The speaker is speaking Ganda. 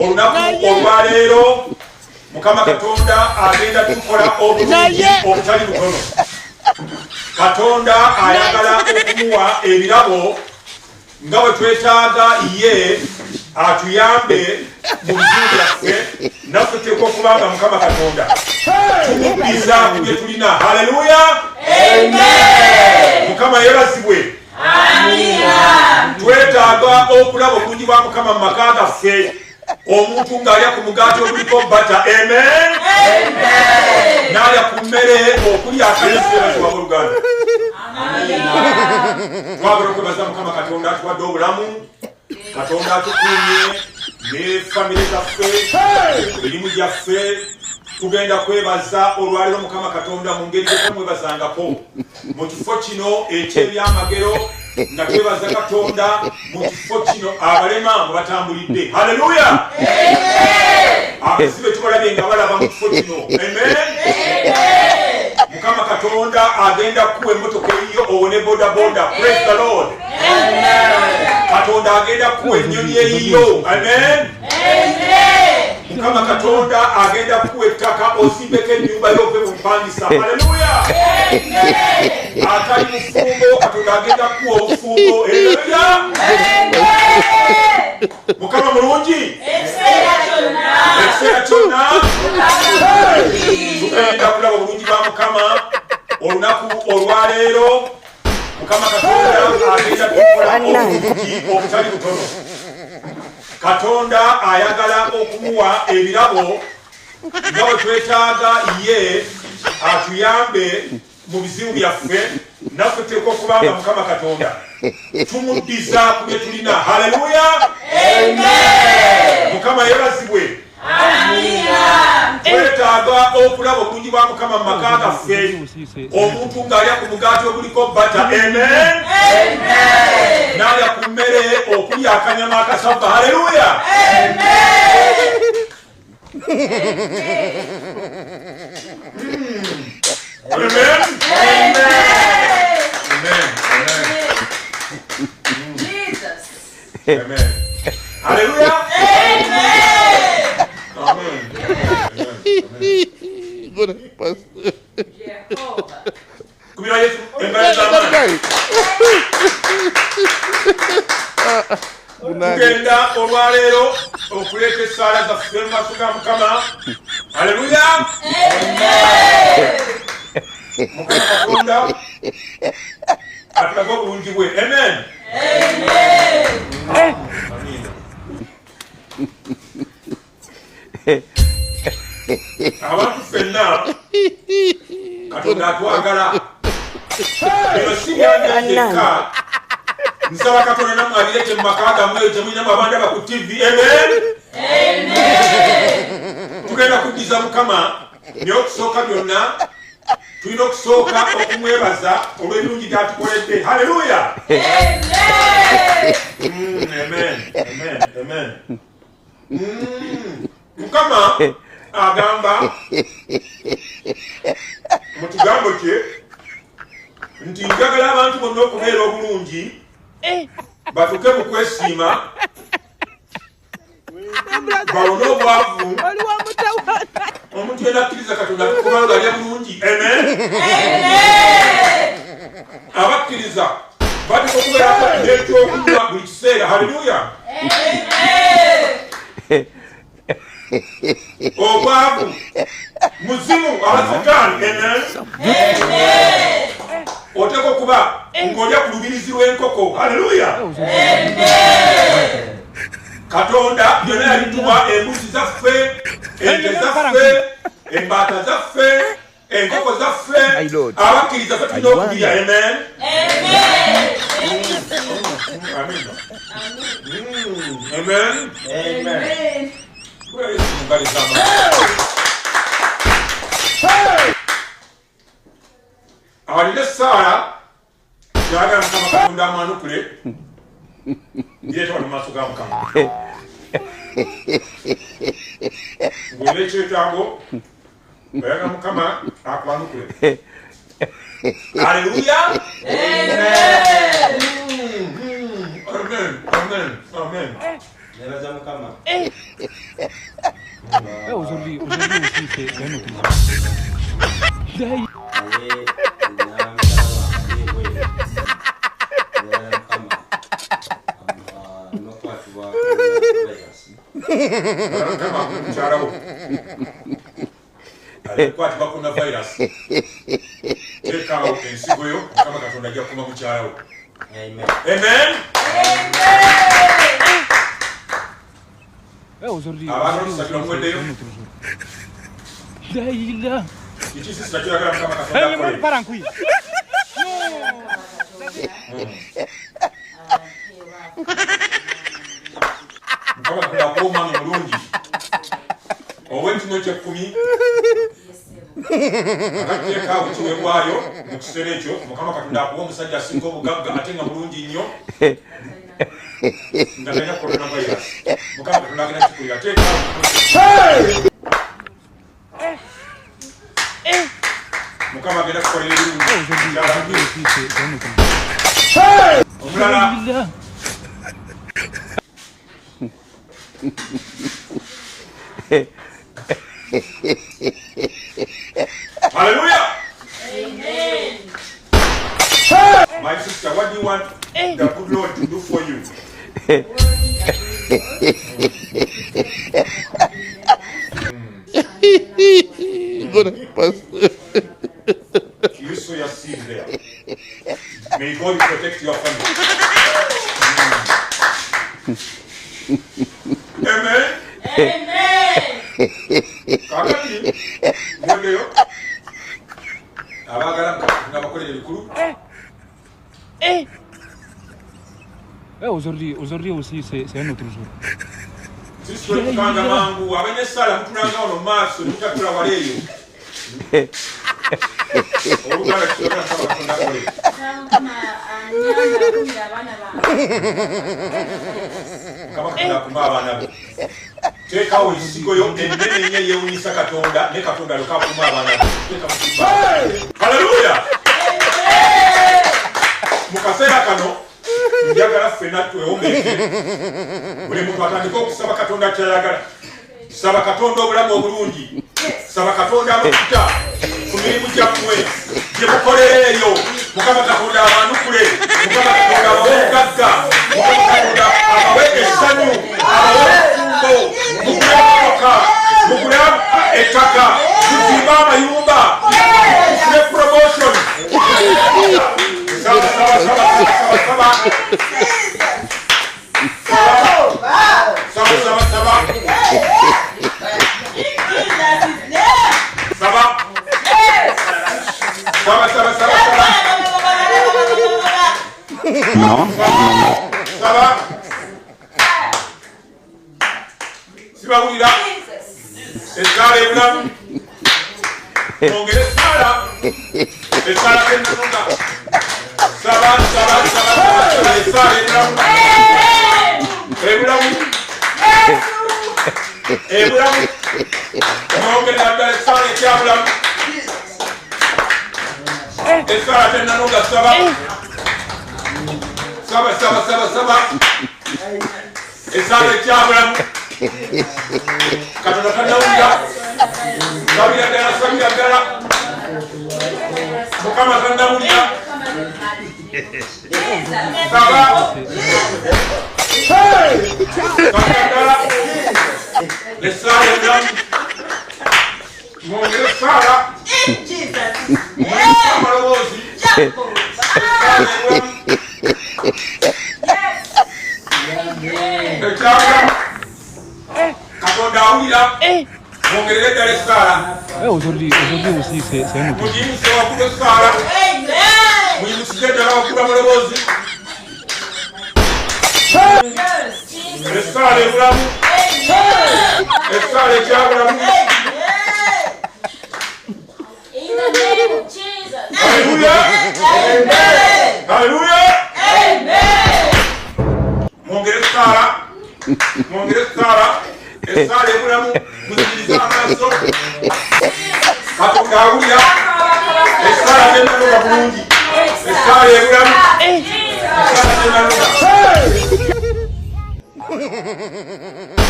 olunaku olwaleero Mukama Katonda agenda tukola obulungi obutali butono. Katonda ayagala okumuwa ebirabo nga bwe twetaaga ye atuyambe mu bizibu byaffe naffe tuteekwa okubanga Mukama Katonda tumuddiza ku bye tulina. Haleluya, amen. Mukama yeebazibwe. Amina. Twetaaga okulaba obulungi bwa Mukama mu maka gaffe. Omuntu ng'alya ku mugaati oguliko bata, amen, amen. N'alya ku mmere okulya akayisirezo wa Uganda. Twagala okwebaza Mukama Katonda atuwadde obulamu, Katonda atukuumye ne famire zaffe, emirimu gyaffe. Tugenda kwebaza olwaleero Mukama Katonda mu ngeri gyetamwebazangako mu kifo kino eky'ebyamagero nga twebaza Katonda mu kifo kino abalema mwe batambulidde. Haleluya, abazibe tubalabye nga balaba mu kifo kino, amen. Mukama Katonda agenda kuwa emmotoka eyiyo owone bodaboda. Praise the Lord. Katonda agenda kuwa ennyonyi eyiyo, amen. Mukama Katonda agenda kuwa ettaka osimbeko ennyumba yove mu mpangisa. Haleluya, atali mufumbo Katonda agenda kuwa obufumbo. Haleluya, Mukama mulungi. Ekiseera kyonna tugenda kulaba obulungi bwa Mukama. Olunaku olwaleero Mukama Katonda agenda tukola obulungi obutali butono. Katonda ayagala okumuwa ebirabo nga bwe twetaaga ye atuyambe mu bizibu byaffe naffe tuteekwa okubanga Mukama Katonda tumuddiza ku bye tulina. Haleluya, amen. Mukama yeebazibwe. Amina. Twetaaga okulaba obulungi bwa Mukama mu maka gaffe. Omuntu ng'alya ku mugaati oguliko bata, amen, amen. N'alya ku mmere okulya akanyama akasava. Haleluya, amen. Amen. Amen. Jesus. Amen. Haleluya. Amen. Amen. Good pastor. Jehovah. Kumira Yesu embaya zamani. Tugenda olwaleero okuleeta essaala zaffe mu maaso ga Mukama. Haleluya. Amen. Mukama Katonda atulaga obulungi bwe. Amen. Amen. Abantu ffenna Katonda atwagala. Eno si byanjeka nsaba Katonda nammwe abireke mu maka gammwe temulinamu abandaba ku TV. Amen. Tugenda kuddiza Mukama naye okusooka byonna tulina okusooka okumwebaza olw'ebirungi by'atukoledde. Haleluya, amen, amen, amen. Mukama agamba mu kigambo kye nti njagala abantu bonna okubeera obulungi batuuke mu kwesiima bawone obwavu. Omuntu yenna akkiriza Katonda kubanga alya bulungi. Amen. Abakkiriza bateeka okubeerako n'ekyokunywa buli kiseera. Haleluya, obwavu muzimu abasitaani. Amen. Oteeka okuba ng'olya ku lubirizi lw'enkoko. Haleluya, Katonda byonna yabituwa: embuzi zaffe, ente zaffe, embaata zaffe, enkoko zaffe. Abakkiriza ffe tulina okubirya. Amen. Amen. Amen. Awalire Saara yagala Mukama Katonda amwanukule ndireeta wano mu maaso ga Mukama. Ng'olina ekyetaago oyagala Mukama akwanukule. Haleluya, amen, amen, amen, amen. Aujourd'hui aussi, c'est un autre jour. Kwati bakuna virus. Take out ensigo yo kama katonda ajja kuma mukyala wo. Amen. Amen. Aujourd'hui, c'est un autre jour. Ici c'est la kama katonda ko. Kama kuna koma mulungi. Owentu noche kumi. Akateeka ekiweebwayo mu kiseera ekyo mukama katonda akuwa omusajja asinga obugagga ate nga mulungi nnyo nga talina coronavirus. Mukama katonda agenda kikulira teeka mukama agenda kukolera ebirungi omulala. Hallelujah. Amen. My sister, what do you want the good Lord to do for you? You sow your seed there. May God protect your family. Amen. Amen. Kakati mwegeyo abagala ngabakolera ebikulu. Aujourd'hui aussi, c'est un autre jour. Sisi tukanga mangu abanyesala mutunanga ono maaso mutakula waleyo. Obugala kyona kabakonda kole. Kabakonda kumba abana be. Teekawo ensigo yo ennene nnyo yeewunyisa Katonda ne Katonda lokakuma abaana be. Haleluya. Mu kaseera kano njagala ffenna twewombeke buli muntu atandika okusaba Katonda kyayagala. Saba Katonda obulamu obulungi. Saba Katonda amafuta ku mirimu gyammwe gye mukolera eyo. Mukama Katonda abanukule. Mukama Katonda abawogagga. Mukama Katonda abawe essanyu. Abawe efumbo. Mugule emotoka. Mugule ettaka. Muzimba amayumba. Mufune promotion. Saba. No. Saba. Sibawulira. Esala ebulamu. Ongere esala. Esala kenanunga. Saba. Esala ebulamu. Ebulamu. Ongere naddala esala ekyabulamu. Esala kenanunga saba. Saba. Esala ekyabulamu. Katonda tanawulira. Sabira ddala. Mukama tanawulira. Saba. Ddala. Esala ebulamu. Mwongere esala. Mwongere amaloboozi. Esala ebulamu. Katonda awulira. Mwongerere ddala esala. Aujourd'hui aussi, c'est un autre jour. Muyimuse wakuba esala. Muyimusire ddala wakuba muloboozi. Esala ebulamu. Esala ekyabulamu. Haleluya. Mwongere esala. Esala ebulamu. Muzikirize amaaso. Katonda awulira. Esala tennaluga bulungi. Esala ebulamu. Esala tennaluga. Bajjo.